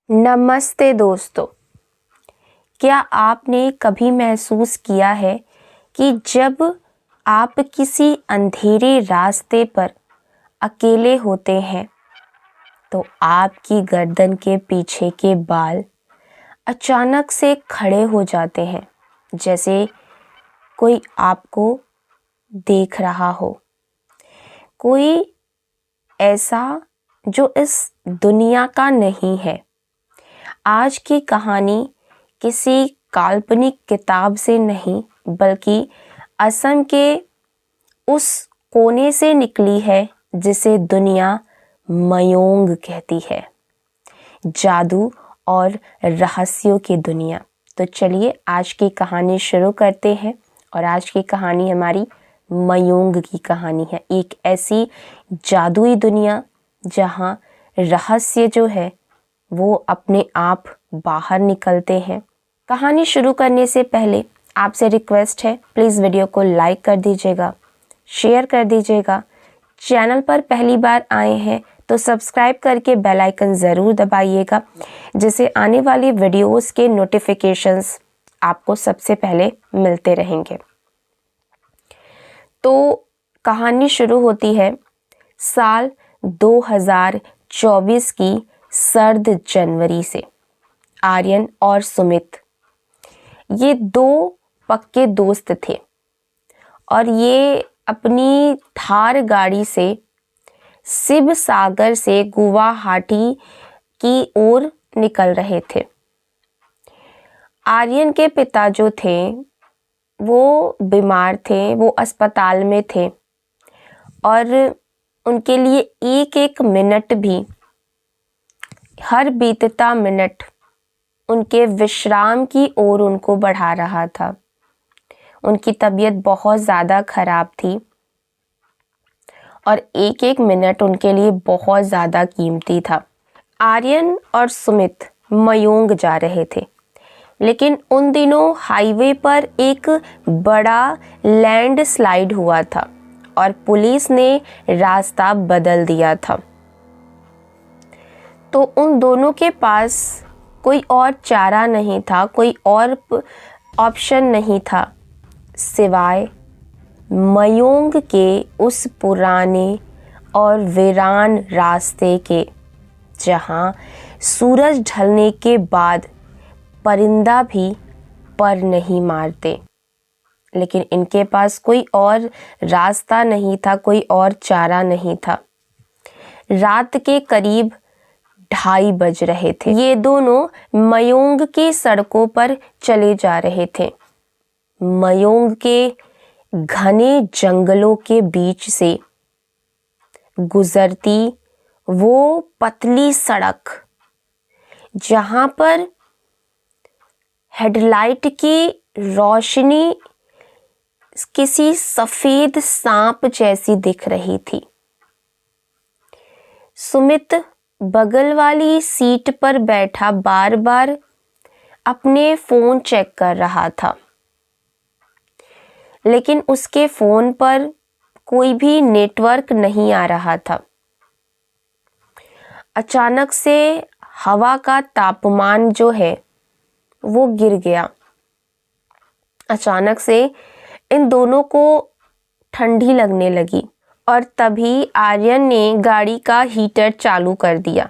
नमस्ते दोस्तों। क्या आपने कभी महसूस किया है कि जब आप किसी अंधेरे रास्ते पर अकेले होते हैं तो आपकी गर्दन के पीछे के बाल अचानक से खड़े हो जाते हैं, जैसे कोई आपको देख रहा हो, कोई ऐसा जो इस दुनिया का नहीं है। आज की कहानी किसी काल्पनिक किताब से नहीं बल्कि असम के उस कोने से निकली है जिसे दुनिया मयोंग कहती है, जादू और रहस्यों की दुनिया। तो चलिए आज की कहानी शुरू करते हैं। और आज की कहानी हमारी मयोंग की कहानी है, एक ऐसी जादुई दुनिया जहां रहस्य जो है वो अपने आप बाहर निकलते हैं। कहानी शुरू करने से पहले आपसे रिक्वेस्ट है, प्लीज़ वीडियो को लाइक कर दीजिएगा, शेयर कर दीजिएगा। चैनल पर पहली बार आए हैं तो सब्सक्राइब करके बेल आइकन ज़रूर दबाइएगा, जिससे आने वाली वीडियोस के नोटिफिकेशंस आपको सबसे पहले मिलते रहेंगे। तो कहानी शुरू होती है साल 2024 की सर्द जनवरी से। आर्यन और सुमित ये दो पक्के दोस्त थे और ये अपनी थार गाड़ी से शिव सागर से गुवाहाटी की ओर निकल रहे थे। आर्यन के पिता जो थे वो बीमार थे, वो अस्पताल में थे और उनके लिए एक एक मिनट भी, हर बीतता मिनट उनके विश्राम की ओर उनको बढ़ा रहा था। उनकी तबीयत बहुत ज़्यादा खराब थी और एक एक मिनट उनके लिए बहुत ज़्यादा कीमती था। आर्यन और सुमित मयोंग जा रहे थे, लेकिन उन दिनों हाईवे पर एक बड़ा लैंडस्लाइड हुआ था और पुलिस ने रास्ता बदल दिया था। तो उन दोनों के पास कोई और चारा नहीं था, कोई और ऑप्शन नहीं था सिवाय मयोंग के उस पुराने और वीरान रास्ते के, जहां सूरज ढलने के बाद परिंदा भी पर नहीं मारते। लेकिन इनके पास कोई और रास्ता नहीं था, कोई और चारा नहीं था। रात के करीब 2:30 बज रहे थे। ये दोनों मयोंग की सड़कों पर चले जा रहे थे। मयोंग के घने जंगलों के बीच से गुजरती वो पतली सड़क, जहां पर हेडलाइट की रोशनी किसी सफेद सांप जैसी दिख रही थी। सुमित बगल वाली सीट पर बैठा बार बार अपने फोन चेक कर रहा था, लेकिन उसके फोन पर कोई भी नेटवर्क नहीं आ रहा था। अचानक से हवा का तापमान जो है वो गिर गया। अचानक से इन दोनों को ठंडी लगने लगी और तभी आर्यन ने गाड़ी का हीटर चालू कर दिया,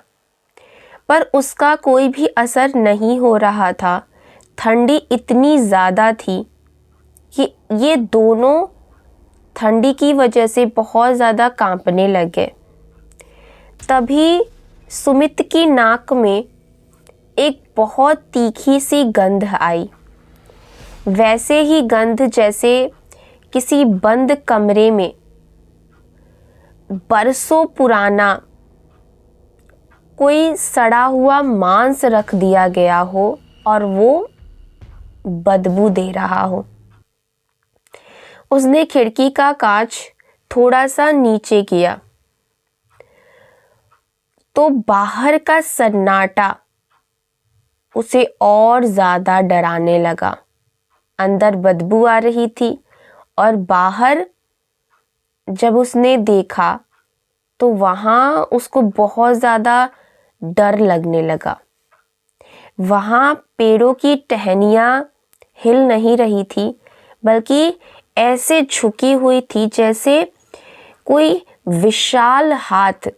पर उसका कोई भी असर नहीं हो रहा था। ठंडी इतनी ज़्यादा थी कि ये दोनों ठंडी की वजह से बहुत ज़्यादा कांपने लगे। तभी सुमित की नाक में एक बहुत तीखी सी गंध आई, वैसे ही गंध जैसे किसी बंद कमरे में बरसों पुराना कोई सड़ा हुआ मांस रख दिया गया हो और वो बदबू दे रहा हो। उसने खिड़की का कांच थोड़ा सा नीचे किया तो बाहर का सन्नाटा उसे और ज़्यादा डराने लगा। अंदर बदबू आ रही थी और बाहर जब उसने देखा तो वहाँ उसको बहुत ज़्यादा डर लगने लगा। वहाँ पेड़ों की टहनियाँ हिल नहीं रही थी, बल्कि ऐसे झुकी हुई थी जैसे कोई विशाल हाथ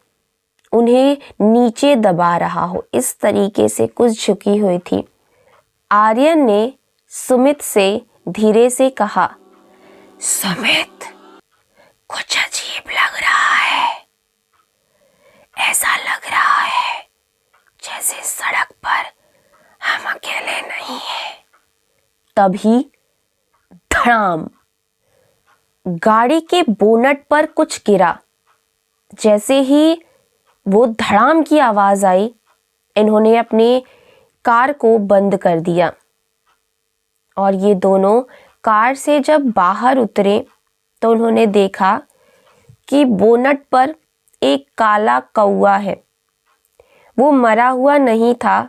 उन्हें नीचे दबा रहा हो। इस तरीके से कुछ झुकी हुई थी। आर्यन ने सुमित से धीरे से कहा, सुमित, कुछ अजीब लग रहा है। ऐसा लग रहा है जैसे सड़क पर हम अकेले नहीं हैं। तभी धड़ाम, गाड़ी के बोनट पर कुछ गिरा। जैसे ही वो धड़ाम की आवाज आई, इन्होंने अपने कार को बंद कर दिया और ये दोनों कार से जब बाहर उतरे तो उन्होंने देखा कि बोनट पर एक काला कौवा है। वो मरा हुआ नहीं था,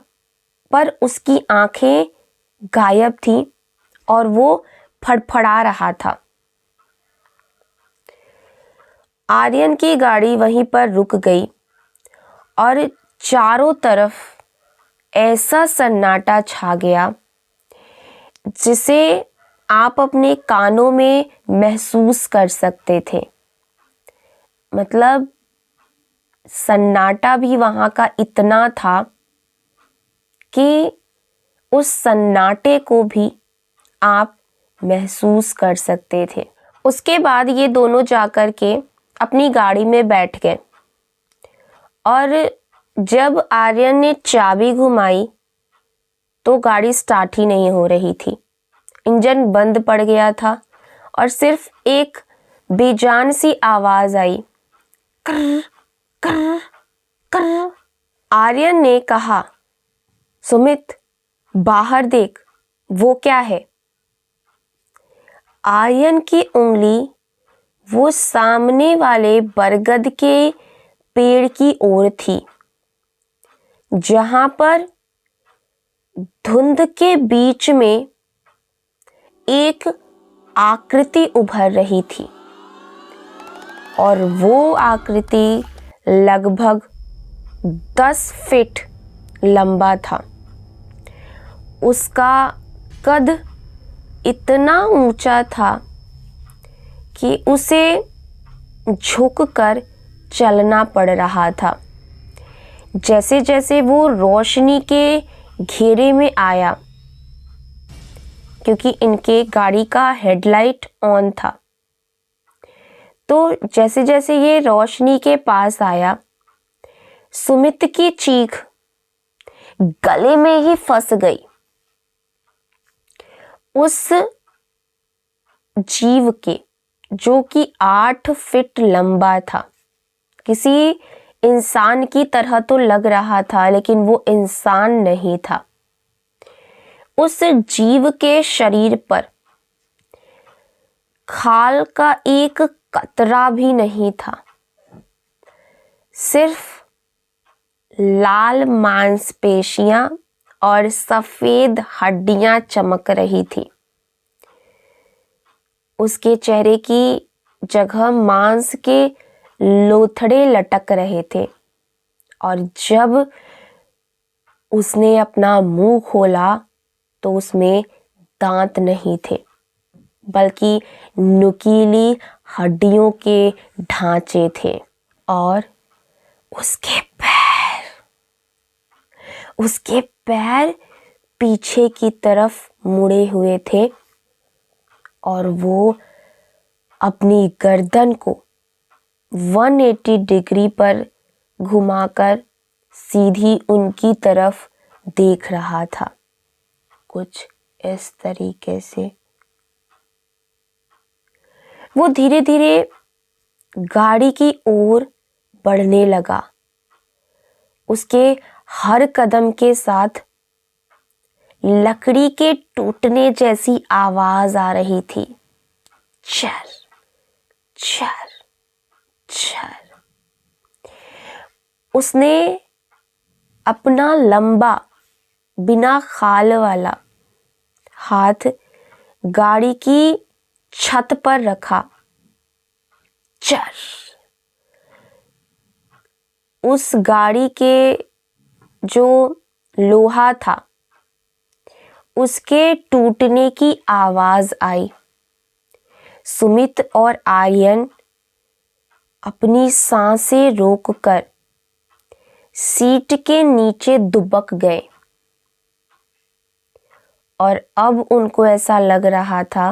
पर उसकी आंखें गायब थीं और वो फड़फड़ा रहा था। आर्यन की गाड़ी वहीं पर रुक गई और चारों तरफ ऐसा सन्नाटा छा गया जिसे आप अपने कानों में महसूस कर सकते थे। मतलब सन्नाटा भी वहाँ का इतना था कि उस सन्नाटे को भी आप महसूस कर सकते थे। उसके बाद ये दोनों जाकर के अपनी गाड़ी में बैठ गए और जब आर्यन ने चाबी घुमाई तो गाड़ी स्टार्ट ही नहीं हो रही थी। इंजन बंद पड़ गया था और सिर्फ एक बेजान सी आवाज आई, कर कर कर। आर्यन ने कहा, सुमित, बाहर देख, वो क्या है? आर्यन की उंगली वो सामने वाले बरगद के पेड़ की ओर थी, जहां पर धुंध के बीच में एक आकृति उभर रही थी और वो आकृति लगभग 10 फीट लंबा था। उसका कद इतना ऊंचा था कि उसे झुककर चलना पड़ रहा था। जैसे जैसे वो रोशनी के घेरे में आया, क्योंकि इनके गाड़ी का हेडलाइट ऑन था, तो जैसे जैसे ये रोशनी के पास आया, सुमित की चीख गले में ही फंस गई। उस जीव के, जो कि 8 फीट लंबा था, किसी इंसान की तरह तो लग रहा था लेकिन वो इंसान नहीं था। उस जीव के शरीर पर खाल का एक कतरा भी नहीं था। सिर्फ लाल मांसपेशियां और सफेद हड्डियां चमक रही थी। उसके चेहरे की जगह मांस के लोथड़े लटक रहे थे और जब उसने अपना मुंह खोला तो उसमें दांत नहीं थे, बल्कि नुकीली हड्डियों के ढांचे थे। और उसके पैर पीछे की तरफ मुड़े हुए थे और वो अपनी गर्दन को 180 डिग्री पर घुमाकर सीधी उनकी तरफ देख रहा था, कुछ इस तरीके से। वो धीरे धीरे गाड़ी की ओर बढ़ने लगा। उसके हर कदम के साथ लकड़ी के टूटने जैसी आवाज आ रही थी, चल चल चल। उसने अपना लंबा बिना खाल वाला हाथ गाड़ी की छत पर रखा। चल। उस गाड़ी के जो लोहा था उसके टूटने की आवाज आई। सुमित और आर्यन अपनी सांसें रोककर सीट के नीचे दुबक गए और अब उनको ऐसा लग रहा था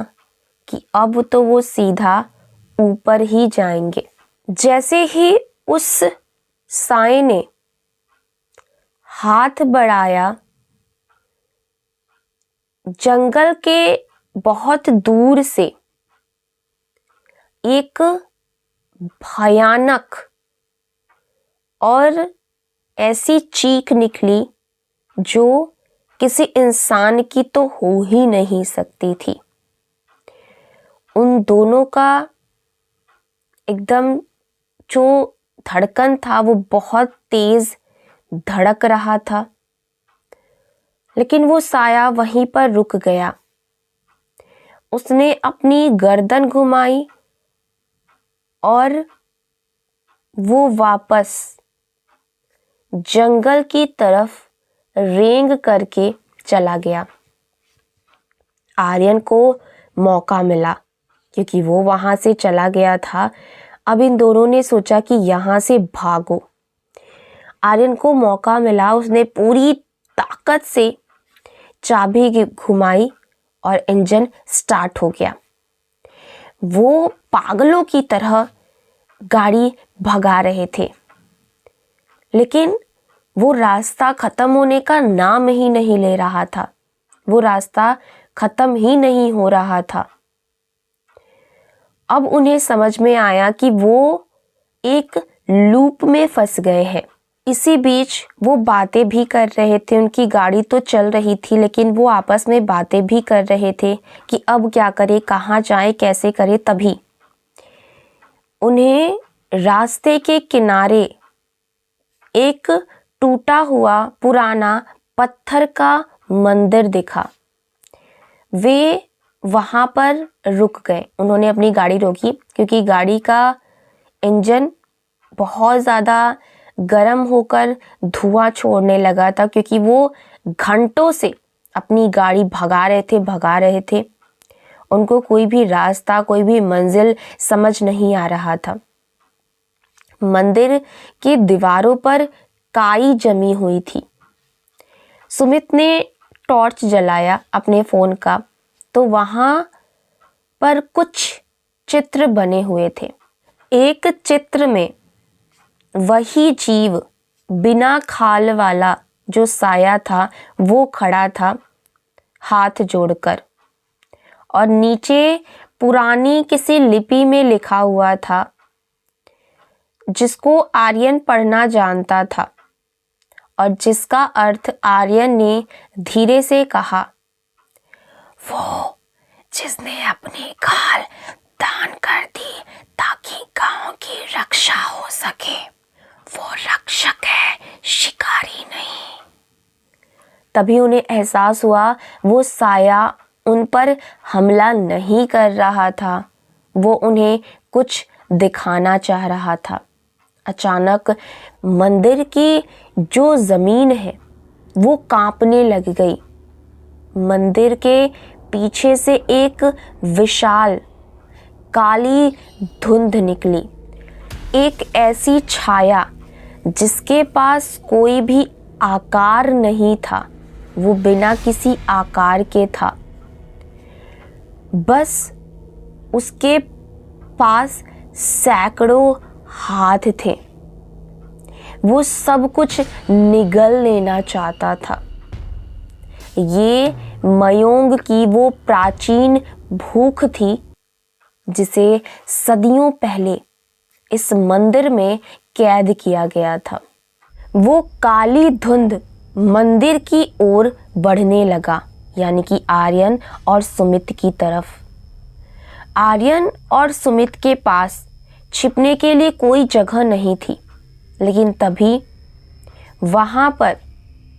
कि अब तो वो सीधा ऊपर ही जाएंगे। जैसे ही उस साए ने हाथ बढ़ाया, जंगल के बहुत दूर से एक भयानक और ऐसी चीख निकली जो किसी इंसान की तो हो ही नहीं सकती थी। उन दोनों का एकदम जो धड़कन था वो बहुत तेज धड़क रहा था, लेकिन वो साया वहीं पर रुक गया। उसने अपनी गर्दन घुमाई और वो वापस जंगल की तरफ रेंग करके चला गया। आर्यन को मौका मिला क्योंकि वो वहां से चला गया था। अब इन दोनों ने सोचा कि यहां से भागो। आर्यन को मौका मिला, उसने पूरी ताकत से चाबी घुमाई और इंजन स्टार्ट हो गया। वो पागलों की तरह गाड़ी भगा रहे थे, लेकिन वो रास्ता खत्म होने का नाम ही नहीं ले रहा था। वो रास्ता खत्म ही नहीं हो रहा था। अब उन्हें समझ में आया कि वो एक लूप में फंस गए हैं। इसी बीच वो बातें भी कर रहे थे। उनकी गाड़ी तो चल रही थी, लेकिन वो आपस में बातें भी कर रहे थे कि अब क्या करें, कहाँ जाएं, कैसे करें। तभी उन्हें रास्ते के किनारे एक टूटा हुआ पुराना पत्थर का मंदिर दिखा। वे वहां पर रुक गए। उन्होंने अपनी गाड़ी रोकी क्योंकि गाड़ी का इंजन बहुत ज़्यादा गर्म होकर धुआं छोड़ने लगा था, क्योंकि वो घंटों से अपनी गाड़ी भगा रहे थे। उनको कोई भी रास्ता, कोई भी मंजिल समझ नहीं आ रहा था। मंदिर की दीवारों पर काई जमी हुई थी। सुमित ने टॉर्च जलाया अपने फ़ोन का, तो वहाँ पर कुछ चित्र बने हुए थे। एक चित्र में वही जीव, बिना खाल वाला जो साया था, वो खड़ा था हाथ जोड़कर, और नीचे पुरानी किसी लिपि में लिखा हुआ था जिसको आर्यन पढ़ना जानता था और जिसका अर्थ आर्यन ने धीरे से कहा, वो जिसने अपनी खाल दान कर दी ताकि गांव की रक्षा हो सके, वो रक्षक है, शिकारी नहीं। तभी उन्हें एहसास हुआ वो साया उन पर हमला नहीं कर रहा था, वो उन्हें कुछ दिखाना चाह रहा था। अचानक मंदिर की जो जमीन है वो कांपने लग गई। मंदिर के पीछे से एक विशाल काली धुंध निकली, एक ऐसी छाया जिसके पास कोई भी आकार नहीं था, वो बिना किसी आकार के था। बस उसके पास सैकड़ों हाथ थे। वो सब कुछ निगल लेना चाहता था। ये मयोंग की वो प्राचीन भूख थी जिसे सदियों पहले इस मंदिर में कैद किया गया था। वो काली धुंध मंदिर की ओर बढ़ने लगा, यानी कि आर्यन और सुमित की तरफ। आर्यन और सुमित के पास छिपने के लिए कोई जगह नहीं थी, लेकिन तभी वहां पर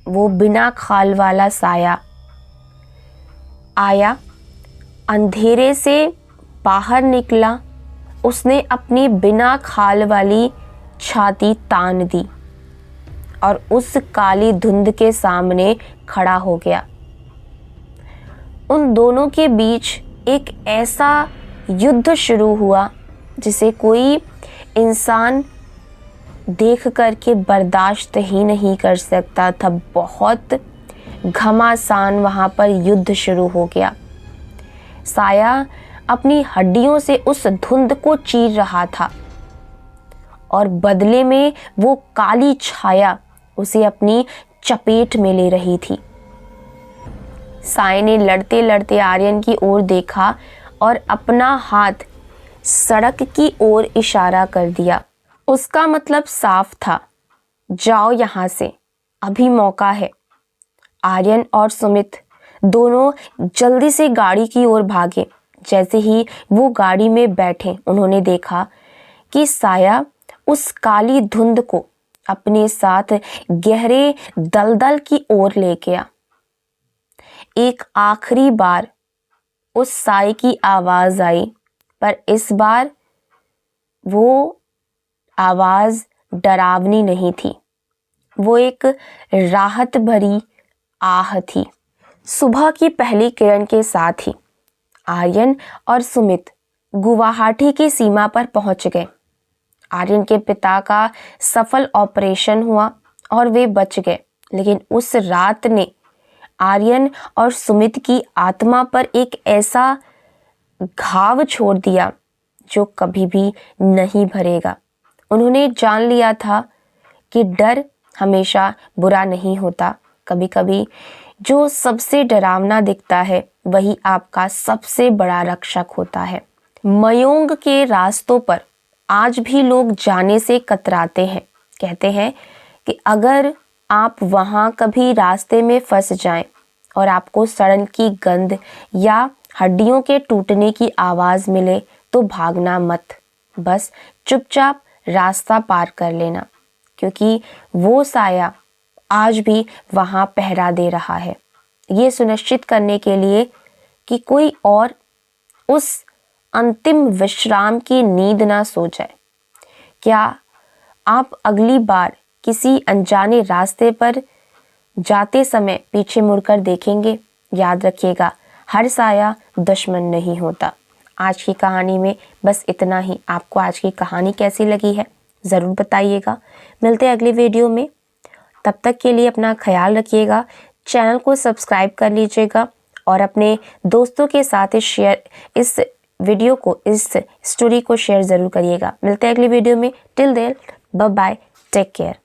वो बिना खाल वाला साया आया, अंधेरे से बाहर निकला। उसने अपनी बिना खाल वाली छाती तान दी और उस काली धुंध के सामने खड़ा हो गया। उन दोनों के बीच एक ऐसा युद्ध शुरू हुआ जिसे कोई इंसान देख कर के बर्दाश्त ही नहीं कर सकता था। बहुत घमासान वहाँ पर युद्ध शुरू हो गया। साया अपनी हड्डियों से उस धुंध को चीर रहा था और बदले में वो काली छाया उसे अपनी चपेट में ले रही थी। साय ने लड़ते लड़ते आर्यन की ओर देखा और अपना हाथ सड़क की ओर इशारा कर दिया। उसका मतलब साफ था, जाओ यहाँ से, अभी मौका है। आर्यन और सुमित दोनों जल्दी से गाड़ी की ओर भागे। जैसे ही वो गाड़ी में बैठे उन्होंने देखा कि साया उस काली धुंध को अपने साथ गहरे दलदल की ओर ले गया। एक आखिरी बार उस साय की आवाज आई, पर इस बार वो आवाज डरावनी नहीं थी, वो एक राहत भरी आह थी। सुबह की पहली किरण के साथ ही आर्यन और सुमित गुवाहाटी की सीमा पर पहुंच गए। आर्यन के पिता का सफल ऑपरेशन हुआ और वे बच गए, लेकिन उस रात ने आर्यन और सुमित की आत्मा पर एक ऐसा घाव छोड़ दिया जो कभी भी नहीं भरेगा। उन्होंने जान लिया था कि डर हमेशा बुरा नहीं होता। कभी कभी जो सबसे डरावना दिखता है वही आपका सबसे बड़ा रक्षक होता है। मयोंग के रास्तों पर आज भी लोग जाने से कतराते हैं। कहते हैं कि अगर आप वहाँ कभी रास्ते में फंस जाएं और आपको सड़न की गंध या हड्डियों के टूटने की आवाज़ मिले तो भागना मत, बस चुपचाप रास्ता पार कर लेना, क्योंकि वो साया आज भी वहाँ पहरा दे रहा है, ये सुनिश्चित करने के लिए कि कोई और उस अंतिम विश्राम की नींद ना सो जाए। क्या आप अगली बार किसी अनजाने रास्ते पर जाते समय पीछे मुड़कर देखेंगे? याद रखिएगा, हर साया दुश्मन नहीं होता। आज की कहानी में बस इतना ही। आपको आज की कहानी कैसी लगी है ज़रूर बताइएगा। मिलते हैं अगली वीडियो में, तब तक के लिए अपना ख्याल रखिएगा। चैनल को सब्सक्राइब कर लीजिएगा और अपने दोस्तों के साथ इस वीडियो को, इस स्टोरी को शेयर ज़रूर करिएगा। मिलते हैं अगली वीडियो में। Till then bye bye, take care.